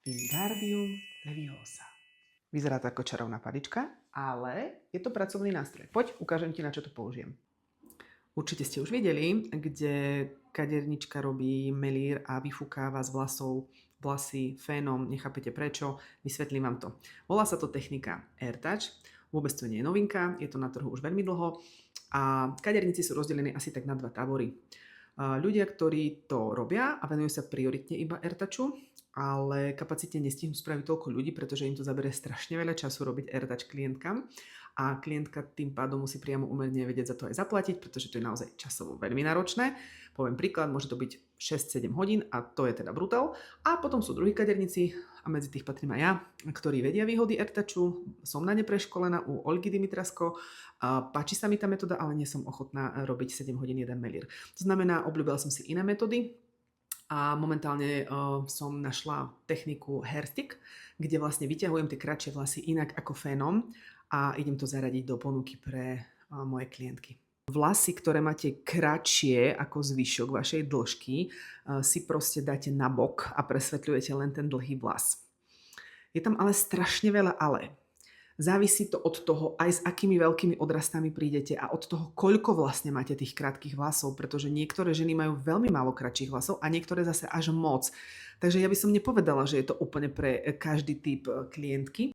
Wingardium Leviosa. Vyzerá to ako čarovná palička, ale je to pracovný nástroj. Poď, ukážem ti, na čo to použijem. Určite ste už videli, kde kadernička robí melír a vyfúkáva z vlasov vlasy fénom. Nechápete prečo? Vysvetlím vám to. Volá sa to technika AirTouch. Vôbec to nie je novinka, je to na trhu už veľmi dlho a kaderníci sú rozdelení asi tak na dva tábory. Ľudia, ktorí to robia a venujú sa prioritne iba AirTouchu, ale kapacitne nestihnú spraviť toľko ľudí, pretože im to zaberie strašne veľa času robiť AirTouch klientkam a klientka tým pádom musí priamo umerne vedieť za to aj zaplatiť, pretože to je naozaj časovo veľmi náročné. Poviem príklad, môže to byť 6-7 hodín a to je teda brutál. A potom sú druhí kaderníci a medzi tých patrím aj ja, ktorí vedia výhody AirTouchu. Som na ne preškolená u Olgy Dimitrasko. Páči sa mi tá metóda, ale nie som ochotná robiť 7 hodín jeden melír. To znamená, obľúbila som si iné metódy, a momentálne som našla techniku hairstick, kde vlastne vyťahujem tie kratšie vlasy inak ako fénom a idem to zaradiť do ponuky pre moje klientky. Vlasy, ktoré máte kratšie ako zvyšok vašej dĺžky, si proste dáte na bok a presvetľujete len ten dlhý vlas. Je tam ale strašne veľa ale. Závisí to od toho, aj s akými veľkými odrastami prídete a od toho, koľko vlastne máte tých krátkych vlasov, pretože niektoré ženy majú veľmi málo kratších vlasov a niektoré zase až moc. Takže ja by som nepovedala, že je to úplne pre každý typ klientky.